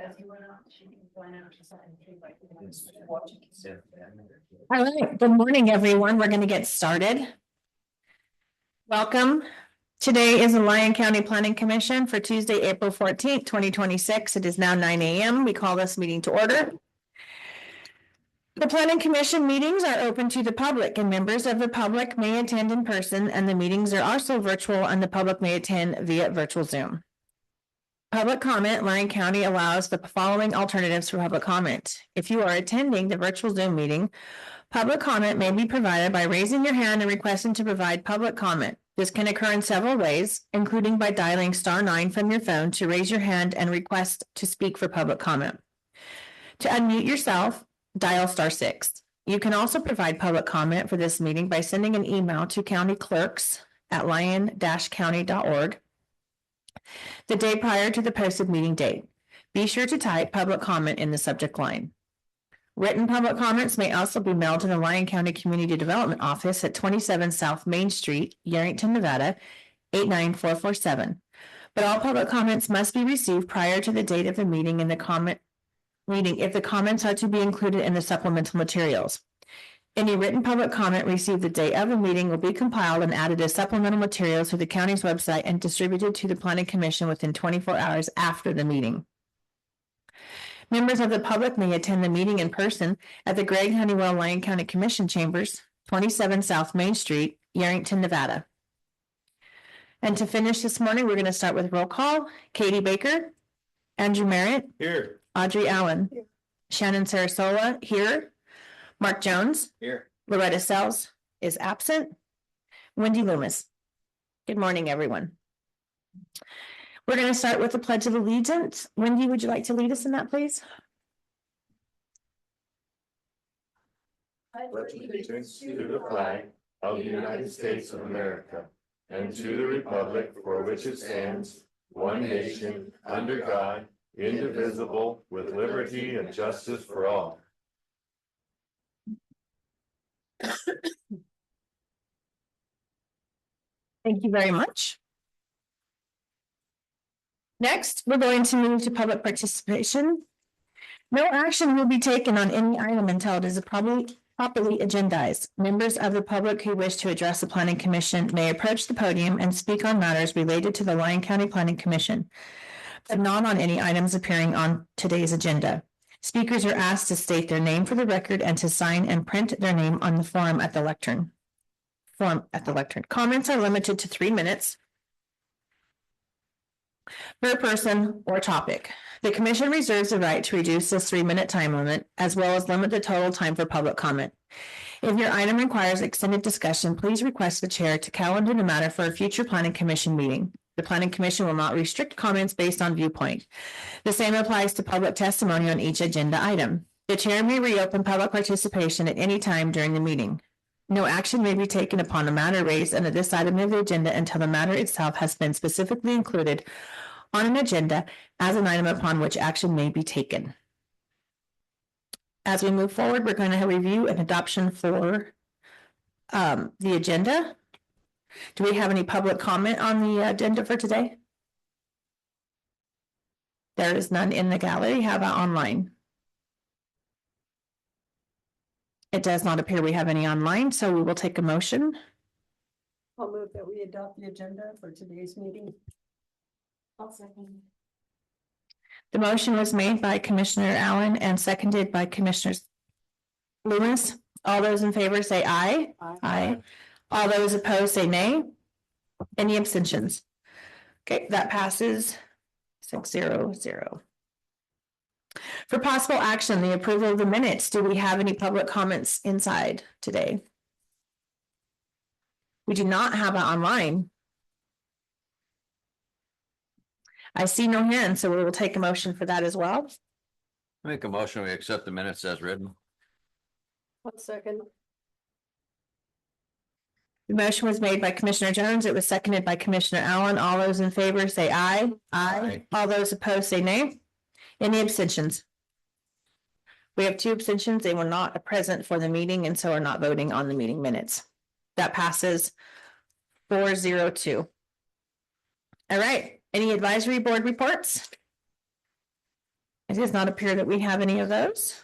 All right, good morning, everyone. We're going to get started. Welcome. Today is the Lyon County Planning Commission for Tuesday, April 14th, 2026. It is now 9 a.m. We call this meeting to order. The Planning Commission meetings are open to the public, and members of the public may attend in person, and the meetings are also virtual, and the public may attend via virtual Zoom. Public comment. Lyon County allows the following alternatives for public comment. If you are attending the virtual Zoom meeting, public comment may be provided by raising your hand and requesting to provide public comment. This can occur in several ways, including by dialing *9 from your phone to raise your hand and request to speak for public comment. To unmute yourself, dial *6. You can also provide public comment for this meeting by sending an email to countyclerks@lyon-county.org the day prior to the posted meeting date. Be sure to type public comment in the subject line. Written public comments may also be mailed to the Lyon County Community Development Office at 27 South Main Street, Yerington, Nevada, 89447. But all public comments must be received prior to the date of the meeting if the comments are to be included in the supplemental materials. Any written public comment received the day of the meeting will be compiled and added as supplemental materials to the county's website and distributed to the Planning Commission within 24 hours after the meeting. Members of the public may attend the meeting in person at the Greg Honeywell Lyon County Commission Chambers, 27 South Main Street, Yerington, Nevada. And to finish this morning, we're going to start with roll call. Katie Baker, Andrew Merritt, here. Audrey Allen, here. Shannon Sarasola, here. Mark Jones, Here. Loretta Sells is absent. Wendy Loomis. Good morning, everyone. We're going to start with the Pledge of Allegiance. Wendy, would you like to lead us in that, please? I pledge allegiance to the flag of the United States of America and to the republic for which it stands, one nation, under God, indivisible, with liberty and justice for all. Thank you very much. Next, we're going to move to public participation. No action will be taken on any item until it is properly agendized. Members of the public who wish to address the Planning Commission may approach the podium and speak on matters related to the Lyon County Planning Commission, but not on any items appearing on today's agenda. Speakers are asked to state their name for the record and to sign and print their name on the form at the lectern. Comments are limited to 3 minutes per person or topic. The commission reserves the right to reduce this 3-minute time limit, as well as limit the total time for public comment. If your item requires extended discussion, please request the chair to calendar the matter for a future Planning Commission meeting. The Planning Commission will not restrict comments based on viewpoint. The same applies to public testimony on each agenda item. The chair may reopen public participation at any time during the meeting. No action may be taken upon a matter raised under this item of the agenda until the matter itself has been specifically included on an agenda as an item upon which action may be taken. As we move forward, we're going to review an adoption for the agenda. Do we have any public comment on the agenda for today? There is none in the gallery. How about online? It does not appear we have any online, so we will take a motion. I'll move that we adopt the agenda for today's meeting. I'll second. The motion was made by Commissioner Allen and seconded by Commissioner Loomis. All those in favor say aye. Aye. All those opposed say nay. Any abstentions? Okay, that passes 6-0-0. For possible action, the approval of the minutes. Do we have any public comments inside today? We do not have it online. I see no hands, so we will take a motion for that as well. Make a motion, we accept the minutes as written. 1 second. The motion was made by Commissioner Jones. It was seconded by Commissioner Allen. All those in favor say aye. Aye. All those opposed say nay. Any abstentions? We have 2 abstentions. They were not present for the meeting and so are not voting on the meeting minutes. That passes 4-0-2. All right. Any advisory board reports? It does not appear that we have any of those.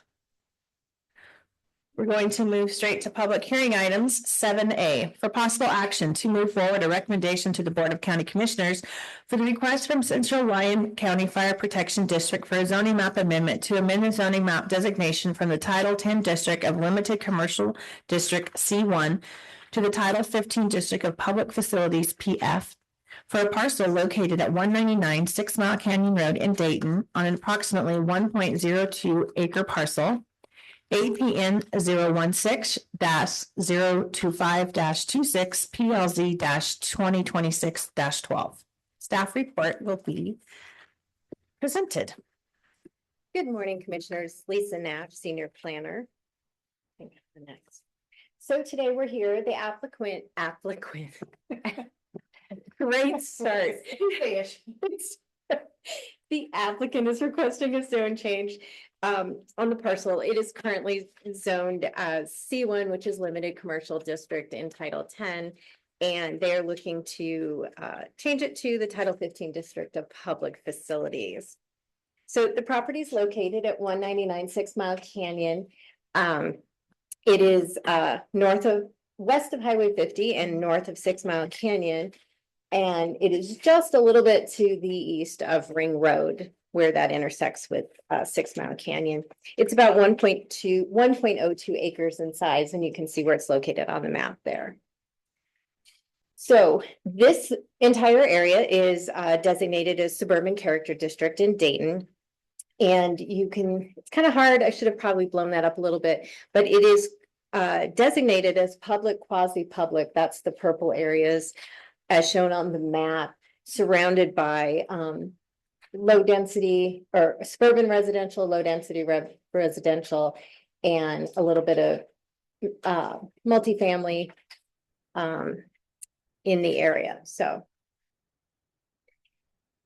We're going to move straight to public hearing items 7A for possible action to move forward a recommendation to the Board of County Commissioners for the request from Central Lyon County Fire Protection District for a zoning map amendment to amend the zoning map designation from the Title 10 District of Limited Commercial District C1 to the Title 15 District of Public Facilities PF for a parcel located at 199 6 Mile Canyon Road in Dayton on an approximately 1.02 acre parcel. APN 016-025-26 PLZ-2026-12. Staff report will be presented. Good morning, Commissioners. Lisa Nash, Senior Planner. I think the next. So today we're here, the applicant. Great start. The applicant is requesting a zone change on the parcel. It is currently zoned as C1, which is limited commercial district in Title 10. And they're looking to change it to the Title 15 District of Public Facilities. So the property is located at 199 6 Mile Canyon. It is west of Highway 50 and north of 6 Mile Canyon. And it is just a little bit to the east of Ring Road, where that intersects with 6 Mile Canyon. It's about 1.02 acres in size, and you can see where it's located on the map there. So this entire area is designated as Suburban Character District in Dayton. And it's kind of hard, I should have probably blown that up a little bit, but it is designated as public, quasi-public. That's the purple areas as shown on the map, surrounded by low density or suburban residential, low density residential, and a little bit of multifamily in the area. So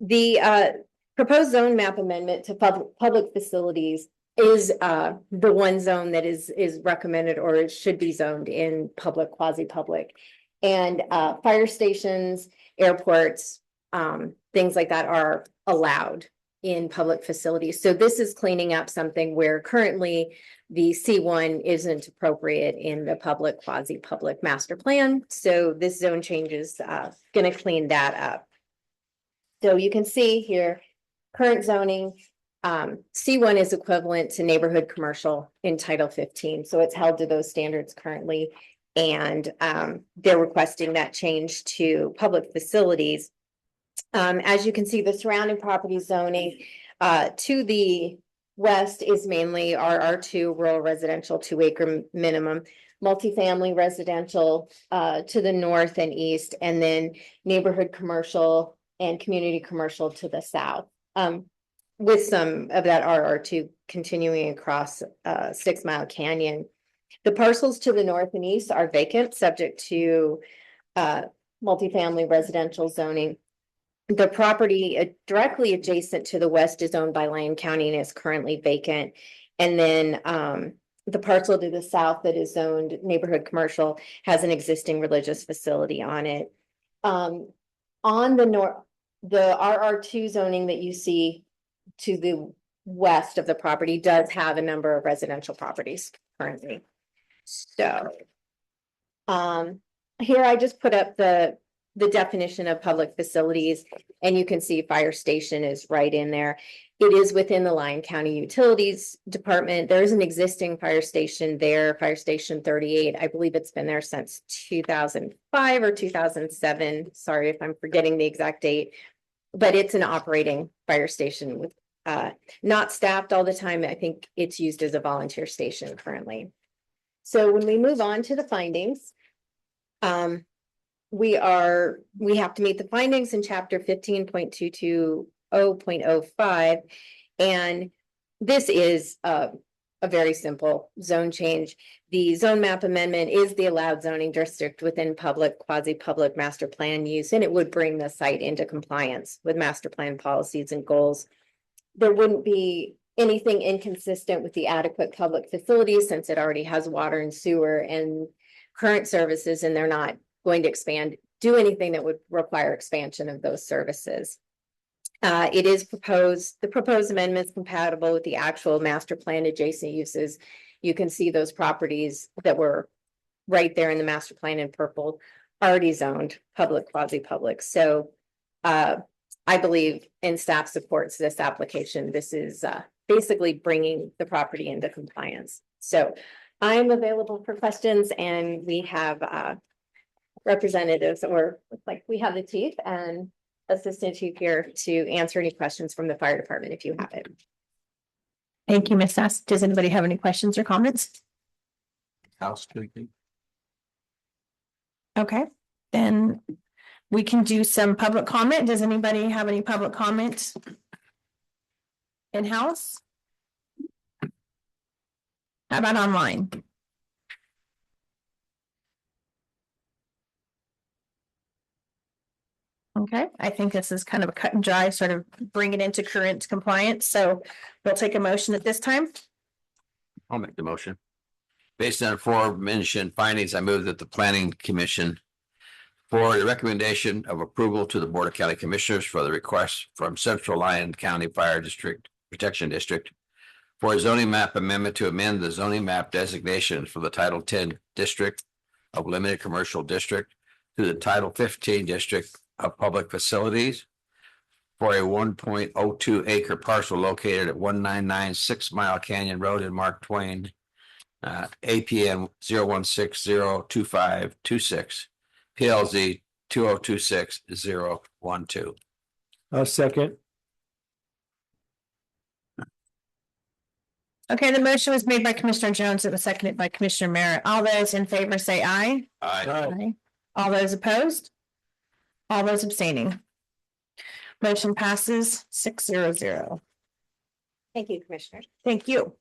the proposed zone map amendment to public facilities is the one zone that is recommended or it should be zoned in public, quasi-public. And fire stations, airports, things like that are allowed in public facilities. So this is cleaning up something where currently the C1 isn't appropriate in the public, quasi-public master plan. So this zone change is going to clean that up. So you can see here, current zoning, C1 is equivalent to neighborhood commercial in Title 15. So it's held to those standards currently. And they're requesting that change to public facilities. As you can see, the surrounding property zoning to the west is mainly RR2, rural residential 2 acre minimum, multifamily residential to the north and east, and then neighborhood commercial and community commercial to the south. With some of that RR2 continuing across 6 Mile Canyon. The parcels to the north and east are vacant, subject to multifamily residential zoning. The property directly adjacent to the west is owned by Lyon County and is currently vacant. And then the parcel to the south that is zoned neighborhood commercial has an existing religious facility on it. On the north, the RR2 zoning that you see to the west of the property does have a number of residential properties currently. So here I just put up the definition of public facilities, and you can see fire station is right in there. It is within the Lyon County Utilities Department. There is an existing fire station there, Fire Station 38. I believe it's been there since 2005 or 2007. Sorry if I'm forgetting the exact date, but it's an operating fire station with not staffed all the time. I think it's used as a volunteer station currently. So when we move on to the findings, we have to meet the findings in chapter 15.220.05. And this is a very simple zone change. The zone map amendment is the allowed zoning district within public, quasi-public master plan use, and it would bring the site into compliance with master plan policies and goals. There wouldn't be anything inconsistent with the adequate public facilities since it already has water and sewer and current services, and they're not going to do anything that would require expansion of those services. It is proposed, the proposed amendment is compatible with the actual master plan adjacent uses. You can see those properties that were right there in the master plan in purple, already zoned public, quasi-public. So I believe and staff supports this application. This is basically bringing the property into compliance. So I'm available for questions, and we have representatives, or like we have the chief and assistant chief here to answer any questions from the fire department if you have it. Thank you, Ms. Sass. Does anybody have any questions or comments? Housekeeping. Okay, then we can do some public comment. Does anybody have any public comment? In-house? How about online? Okay, I think this is kind of a cut and dry, sort of bring it into current compliance, so we'll take a motion at this time. I'll make the motion. Based on aforementioned findings, I move that the planning commission for the recommendation of approval to the Board of County Commissioners for the request from Central Lyon County Fire District Protection District for a zoning map amendment to amend the zoning map designation for the Title 10 District of Limited Commercial District to the Title 15 District of Public Facilities for a 1.02 acre parcel located at 1996 Mile Canyon Road in Mark Twain, APN 016-02526, PLZ 2026-012. I'll second. Okay, the motion was made by Commissioner Jones. It was seconded by Commissioner Merritt. All those in favor say aye. Aye. All those opposed? All those abstaining? Motion passes 6-0-0. Thank you, Commissioners. Thank you.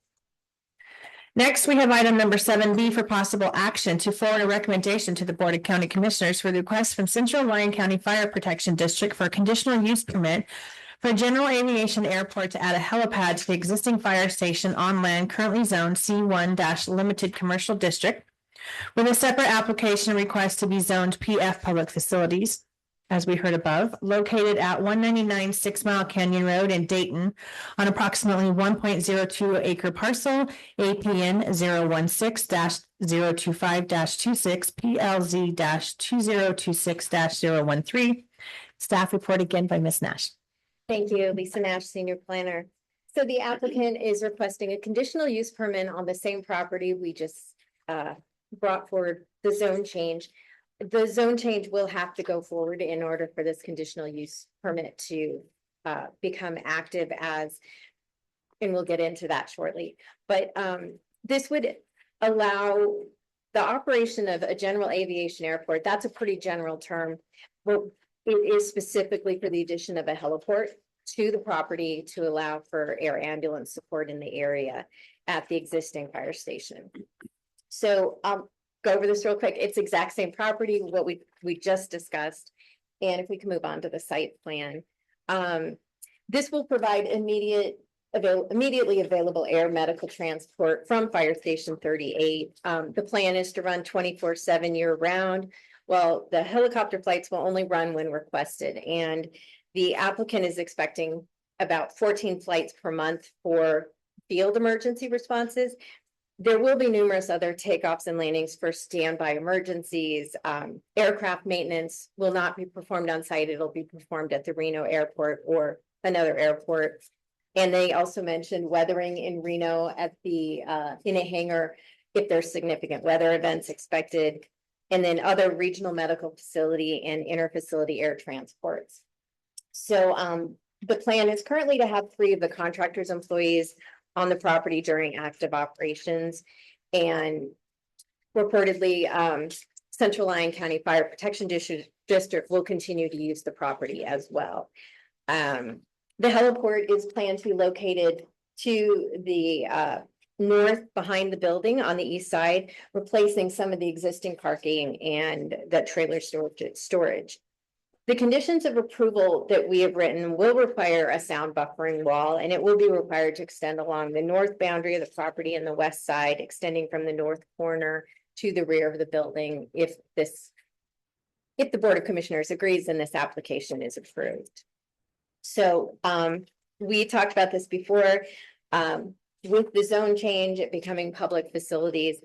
Next, we have item number 7B for possible action to forward a recommendation to the Board of County Commissioners for the request from Central Lyon County Fire Protection District for a conditional use permit for a general aviation airport to add a helipad to the existing fire station on land currently zoned C1- Limited Commercial District, with a separate application request to be zoned PF Public Facilities, as we heard above, located at 199 6 Mile Canyon Road in Dayton on approximately 1.02 acre parcel, APN 016-025-26, PLZ 2026-013. Staff report again by Ms. Nash. Thank you, Lisa Nash, Senior Planner. So the applicant is requesting a conditional use permit on the same property. We just brought forward the zone change. The zone change will have to go forward in order for this conditional use permit to become active as, and we'll get into that shortly. But this would allow the operation of a general aviation airport. That's a pretty general term. Well, it is specifically for the addition of a heliport to the property to allow for air ambulance support in the area at the existing fire station. So go over this real quick. It's exact same property, what we just discussed. And if we can move on to the site plan. This will provide immediately available air medical transport from Fire Station 38. The plan is to run 24/7 year round. Well, the helicopter flights will only run when requested, and the applicant is expecting about 14 flights per month for field emergency responses. There will be numerous other takeoffs and landings for standby emergencies. Aircraft maintenance will not be performed on site. It'll be performed at the Reno airport or another airport. And they also mentioned weathering in Reno at the in a hangar if there's significant weather events expected. And then other regional medical facility and interfacility air transports. So the plan is currently to have 3 of the contractor's employees on the property during active operations. And reportedly, Central Lyon County Fire Protection District will continue to use the property as well. The heliport is planned to be located to the north behind the building on the east side, replacing some of the existing parking and the trailer storage. The conditions of approval that we have written will require a sound buffering wall, and it will be required to extend along the north boundary of the property and the west side, extending from the north corner to the rear of the building. If the Board of Commissioners agrees, then this application is approved. So, we talked about this before, with the zone change, it becoming public facilities.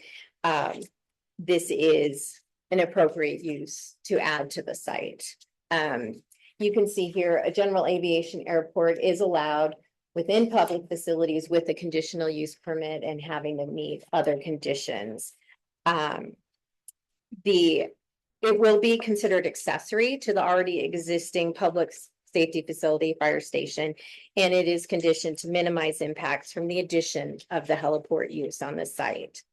This is an appropriate use to add to the site. You can see here, a general aviation airport is allowed within public facilities with a conditional use permit and having to meet other conditions. It will be considered accessory to the already existing public safety facility, fire station, and it is conditioned to minimize impacts from the addition of the heliport use on the site.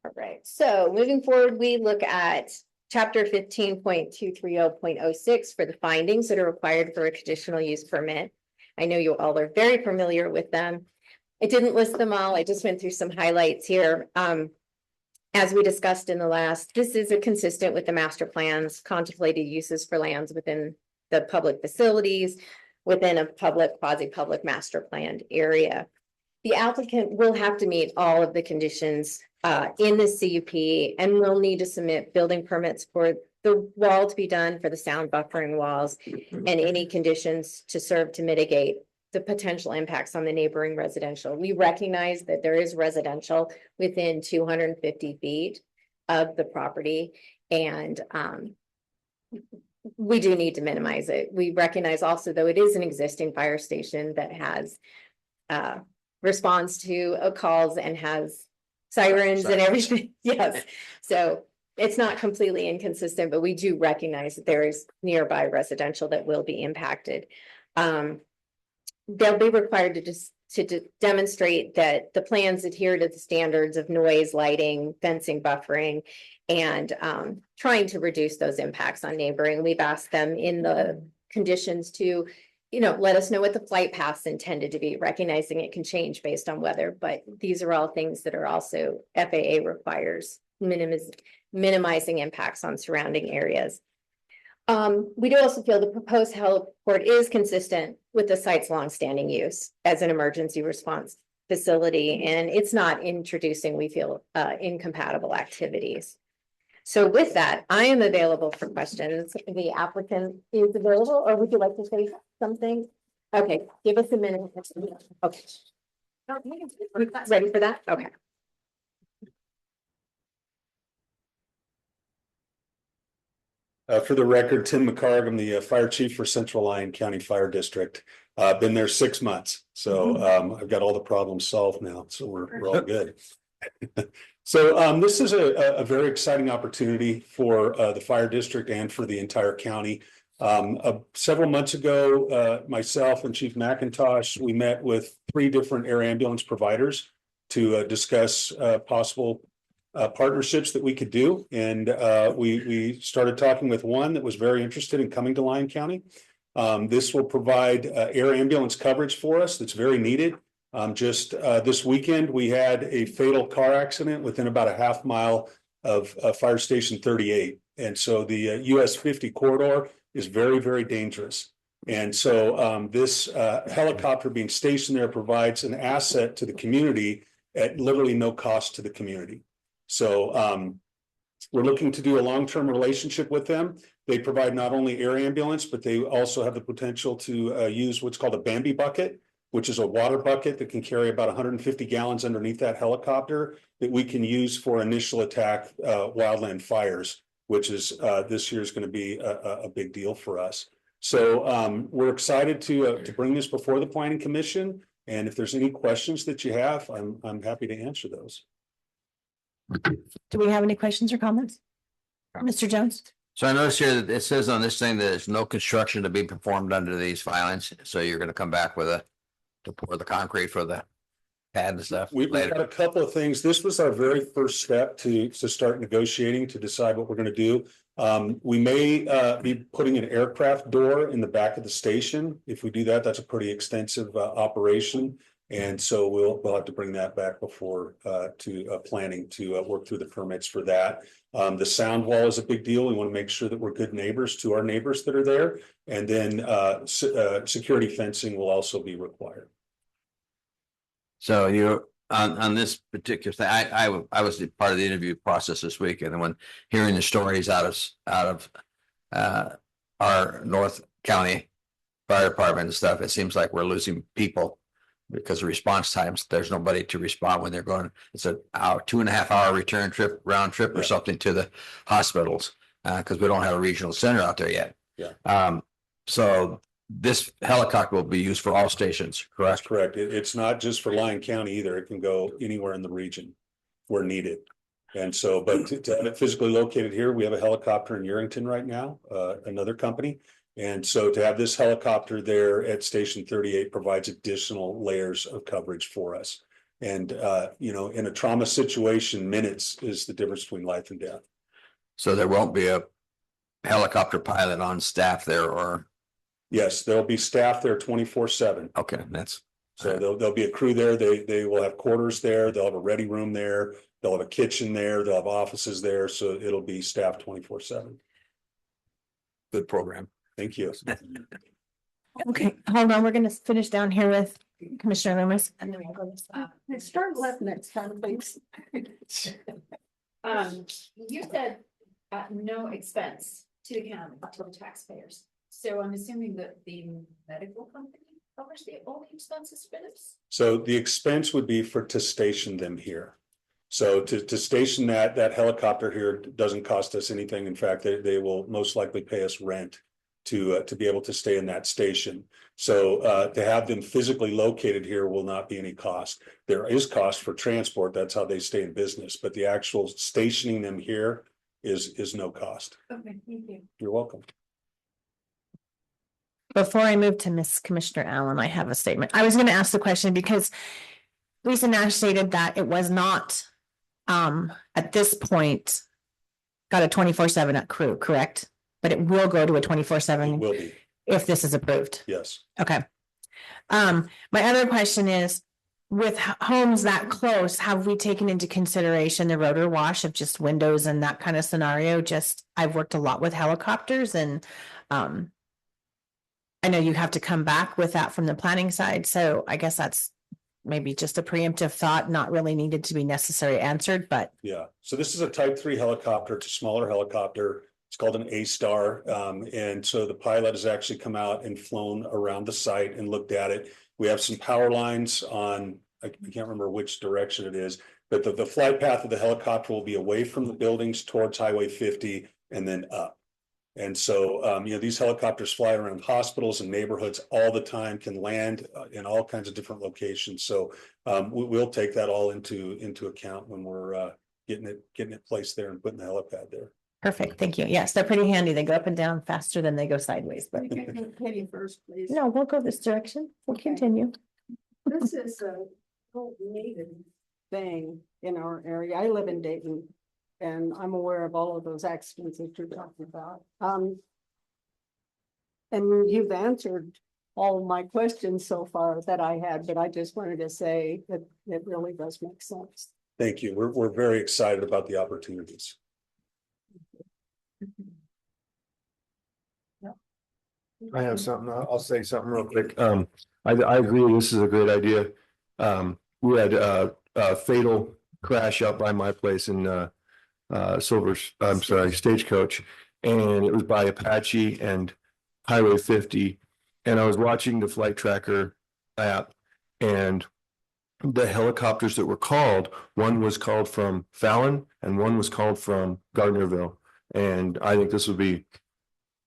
All right, so moving forward, we look at chapter 15.230.06 for the findings that are required for a conditional use permit. I know you all are very familiar with them. I didn't list them all. I just went through some highlights here. As we discussed in the last, this is consistent with the master plans, contemplated uses for lands within the public facilities, within a public, quasi-public master planned area. The applicant will have to meet all of the conditions in the CUP and will need to submit building permits for the wall to be done, for the sound buffering walls, and any conditions to serve to mitigate the potential impacts on the neighboring residential. We recognize that there is residential within 250 feet of the property, and we do need to minimize it. We recognize also, though, it is an existing fire station that has responds to calls and has sirens and everything. Yes, so it's not completely inconsistent, but we do recognize that there is nearby residential that will be impacted. They'll be required to demonstrate that the plans adhere to the standards of noise, lighting, fencing, buffering, and trying to reduce those impacts on neighboring. We've asked them in the conditions to, let us know what the flight paths intended to be, recognizing it can change based on weather, but these are all things that are also FAA requires, minimizing impacts on surrounding areas. We do also feel the proposed heliport is consistent with the site's longstanding use as an emergency response facility, and it's not introducing, we feel, incompatible activities. So with that, I am available for questions. The applicant is available, or would you like to say something? Okay, give us a minute. Okay. Ready for that? Okay. For the record, Tim McCarg, I'm the fire chief for Central Lyon County Fire District. Been there 6 months, so I've got all the problems solved now, so we're all good. So this is a very exciting opportunity for the fire district and for the entire county. Several months ago, myself and Chief McIntosh, we met with 3 different air ambulance providers to discuss possible partnerships that we could do. And we started talking with one that was very interested in coming to Lyon County. This will provide air ambulance coverage for us that's very needed. Just this weekend, we had a fatal car accident within about a half mile of Fire Station 38. And so the US 50 corridor is very, very dangerous. And so this helicopter being stationed there provides an asset to the community at literally no cost to the community. So we're looking to do a long-term relationship with them. They provide not only air ambulance, but they also have the potential to use what's called a Bambi bucket, which is a water bucket that can carry about 150 gallons underneath that helicopter that we can use for initial attack wildland fires, which is this year is going to be a big deal for us. So we're excited to bring this before the Planning Commission. And if there's any questions that you have, I'm happy to answer those. Do we have any questions or comments? Mr. Jones? So I noticed here that it says on this thing that there's no construction to be performed under these filings. So you're going to come back with to pour the concrete for the pad and stuff We've later. got a couple of things. This was our very first step to start negotiating to decide what we're going to do. We may be putting an aircraft door in the back of the station. If we do that, that's a pretty extensive operation. And so we'll have to bring that back before to planning to work through the permits for that. The sound wall is a big deal. We want to make sure that we're good neighbors to our neighbors that are there. And then security fencing will also be required. So you're on this particular thing. I was part of the interview process this week, and when hearing the stories out of our North County fire department and stuff, it seems like we're losing people. Because of response times, there's nobody to respond when they're going, it's a hour, 2.5 hour return trip, round trip or Yeah. something to the hospitals. Because we don't have a regional center out there yet. Yeah. So this helicopter will be used for all stations, That's correct? correct. It's not just for Lyon County either. It can go anywhere in the region where needed. And so, but to have it physically located here, we have a helicopter in Yerington right now, another company. And so to have this helicopter there at Station 38 provides additional layers of coverage for us. And, in a trauma situation, minutes is the difference between life and death. So there won't be a helicopter pilot on staff there or, Yes, there'll be staff there 24/7. okay, that's. So there'll be a crew there. They will have quarters there. They'll have a ready room there. They'll have a kitchen there. They'll have offices there. So it'll be staffed 24/7. Good program. Thank you. Okay, hold on, we're gonna finish down here with Commissioner Loomis. And then we'll go this way. Start left next time, please. You said no expense to the county, to the taxpayers. So I'm assuming that the medical company covers the only expenses for this? So the expense would be to station them here. So to station that helicopter here doesn't cost us anything. In fact, they will most likely pay us rent to be able to stay in that station. So to have them physically located here will not be any cost. There is cost for transport. That's how they stay in business, but the actual stationing them here is no cost. Okay, thank you. You're welcome. Before I move to Miss Commissioner Allen, I have a statement. I was gonna ask the question because Lisa Nash stated that it was not, at this point, got a 24/7 crew, correct? But it will go to a It 24/7 will be, if this is approved. yes. Okay. My other question is, with homes that close, have we taken into consideration the rotor wash of just windows and that kind of scenario? I've worked a lot with helicopters and, I know you have to come back with that from the planning side, so I guess that's maybe just a preemptive thought, not really needed to be necessarily answered, but Yeah, so this is a Type 3 helicopter. It's a smaller helicopter. It's called an A-Star. And so the pilot has actually come out and flown around the site and looked at it. We have some power lines on, I can't remember which direction it is, but the flight path of the helicopter will be away from the buildings towards Highway 50 and then up. And so, these helicopters fly around hospitals and neighborhoods all the time, can land in all kinds of different locations. So we'll take that all into account when we're getting it placed there and putting the helipad there. perfect, thank you. Yes, they're pretty handy. They go up and down faster than they go sideways, but Katie first, please. no, we'll go this direction. We'll Okay. continue. This is a whole needed thing in our area. I live in Dayton. And I'm aware of all of those accidents that you're talking about. And you've answered all my questions so far that I had, but I just wanted to say that it really does make sense. Thank you. We're very excited about the opportunities. I have something, I'll say something real quick. I agree, this is a great idea. We had a fatal crash out by my place in Stagecoach. And it was by Apache and Highway 50. And I was watching the flight tracker app and the helicopters that were called, one was called from Fallon and one was called from Gardnerville. And I think this would be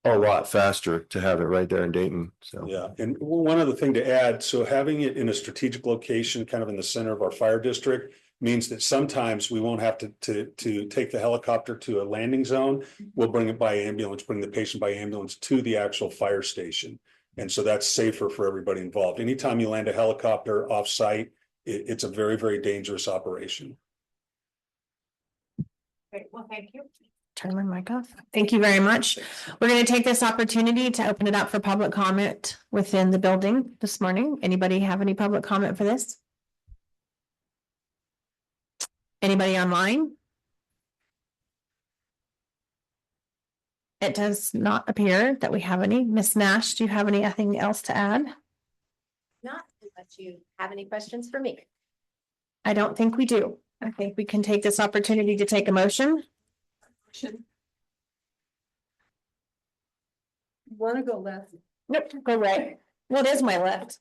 a lot faster to have it right there in Dayton. So Yeah, and one other thing to add, so having it in a strategic location, kind of in the center of our fire district, means that sometimes we won't have to take the helicopter to a landing zone. We'll bring it by ambulance, bring the patient by ambulance to the actual fire station. And so that's safer for everybody involved. Anytime you land a helicopter off-site, it's a very, very dangerous operation. Great, well, thank you. Turn my mic off. Thank you very much. We're going to take this opportunity to open it up for public comment within the building this morning. Anybody have any public comment for this? Anybody online? It does not appear that we have any. Miss Nash, do you have anything else to add? Not unless you have any questions for me. I don't think we do. I think we can take this opportunity to take a motion. Want to go left Nope, go right. What is my left?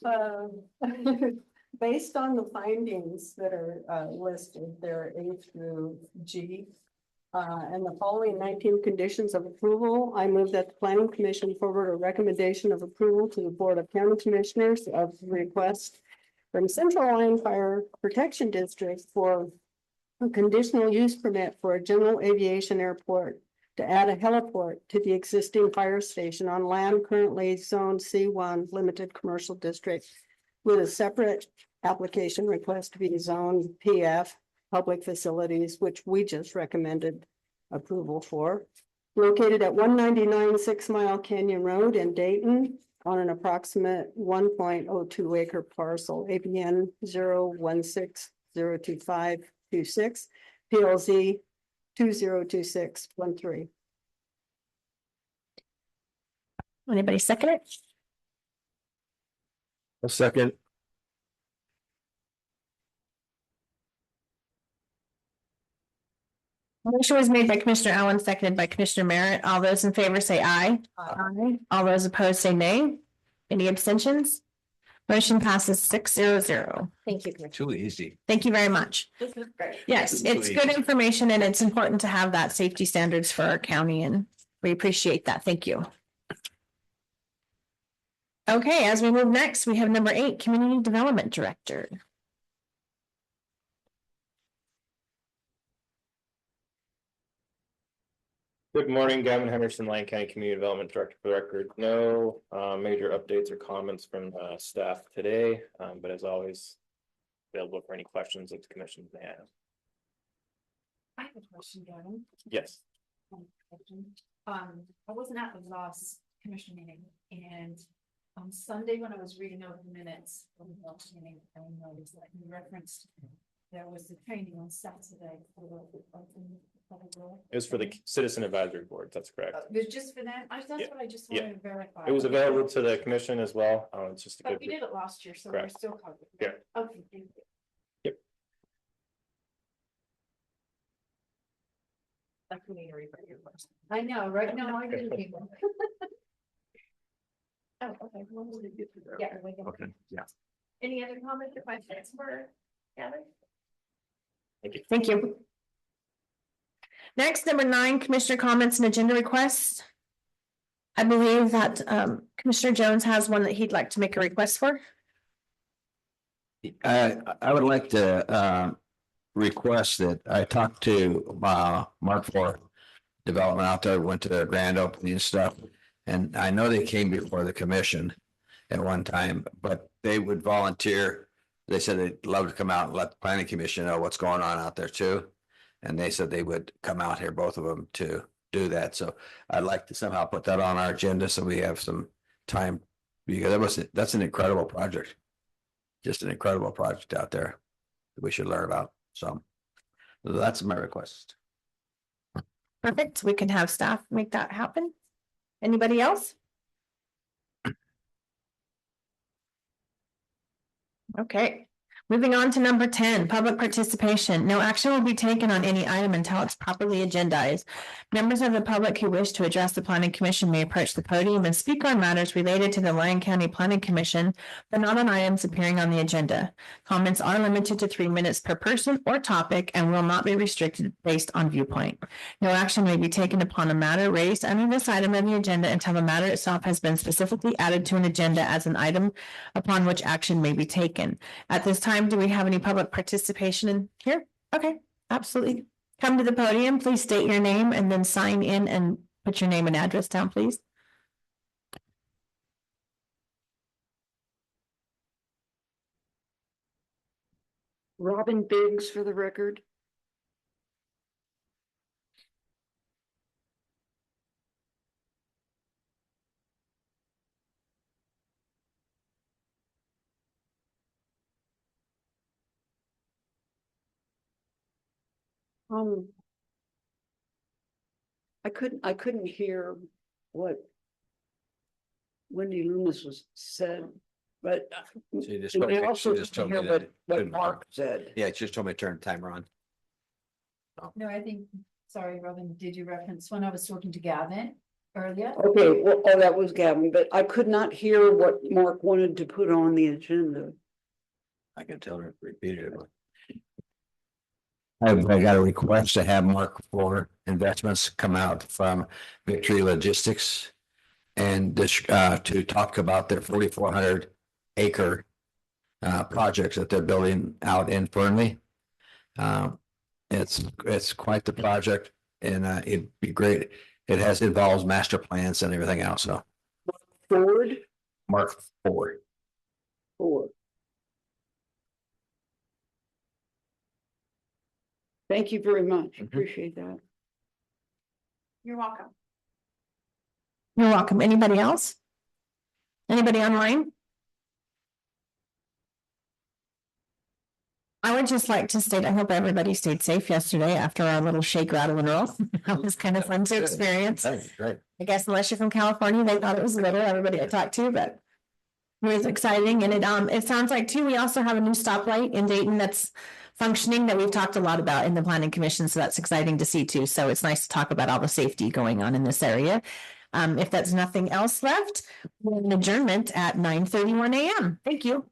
Um, Based on the findings that are listed, there A through G. And the following 19 conditions of approval, I move that the planning commission forward a recommendation of approval to the Board of County Commissioners of the request from Central Line Fire Protection District for a conditional use permit for a general aviation airport to add a heliport to the existing fire station on land currently zoned C1 Limited Commercial District with a separate application request to be zoned PF Public Facilities, which we just recommended approval for. Located at 199 6 Mile Canyon Road in Dayton on an approximate 1.02 acre parcel, APN 016-02526, PLZ 202613. Anybody second it? A second. Motion was made by Commissioner Allen, seconded by Commissioner Merritt. All those in favor say aye. Aye. All those opposed say nay. Any abstentions? Motion passes 6-0. Thank you, Commissioner. Too easy. Thank you very much. This is great. Yes, it's good information and it's important to have that safety standards for our county and we appreciate that. Thank you. Okay, as we move next, we have number 8, Community Development Director. Good morning, Gavin Henderson, Lyon County Community Development Director for the record. No major updates or comments from staff today, but as always, available for any questions that the commission may have. I have a question, Gavin. Yes. I wasn't at the last commission meeting and on Sunday when I was reading over the minutes from the last meeting, I noticed that you referenced there was the training on Saturday. It was for the Citizen Advisory Board, that's correct. It was just for them? That's Yeah. what I just Yeah. wanted to verify. It was available to the commission as well. It's just a But good. we did it last year, so we're Correct. still covered. Yeah. Okay, thank you. Yep. Like we need to read your question. I know, right? No, I didn't. People. Oh, okay. Yeah. we can- Okay, yeah. Any other comments or questions for Gavin? Thank you. Next, number 9, Commissioner comments and agenda requests. I believe that Commissioner Jones has one that he'd like to make a request for. I would like to request that I talked to Mark for development out there, went to the grand opening and stuff. And I know they came before the commission at one time, but they would volunteer. They said they'd love to come out and let the planning commission know what's going on out there too. And they said they would come out here, both of them, to do that. So I'd like to somehow put that on our agenda so we have some time. Because that's an incredible project. Just an incredible project out there that we should learn about. So that's my request. Perfect. We can have staff make that happen. Anybody else? Okay, moving on to number 10, public participation. No action will be taken on any item until it's properly agendized. Members of the public who wish to address the planning commission may approach the podium and speak on matters related to the Lyon County Planning Commission, but not on items appearing on the agenda. Comments are limited to 3 minutes per person or topic and will not be restricted based on viewpoint. No action may be taken upon a matter raised under this item of the agenda until the matter itself has been specifically added to an agenda as an item upon which action may be taken. At this time, do we have any public participation in here? Okay, absolutely. Come to the podium, please state your name and then sign in and put your name and address down, please. Robin Biggs for the record. I couldn't hear what Wendy Loomis was said, but She just and I told me- also she just told me hear that what couldn't- Mark said. Yeah, she just told me to turn the timer on. No, I think sorry, Robin, did you reference when I was talking to Gavin earlier? Okay, well, oh, that was Gavin, but I could not hear what Mark wanted to put on the agenda. I can tell her repeatedly. I got a request to have Mark for investments come out from Victory Logistics. And this, to talk about their 4,400 acre projects that they're building out in Fernley. It's quite the project and it'd be great. It involves master plans and everything else. So Ford Mark Ford. or? Thank you very much. Appreciate that. You're welcome. You're welcome. Anybody else? Anybody online? I would just like to state, I hope everybody stayed safe yesterday after our little shake, rattle and roll. That was kind of fun to experience. That was great. I guess unless you're from California, they thought it was little, everybody I talked to, but it was exciting. And it sounds like too, we also have a new stoplight in Dayton that's functioning that we've talked a lot about in the planning commission. So that's exciting to see too. So it's nice to talk about all the safety going on in this area. If that's nothing else left, we're in adjournment at 9:31 a.m. Thank you.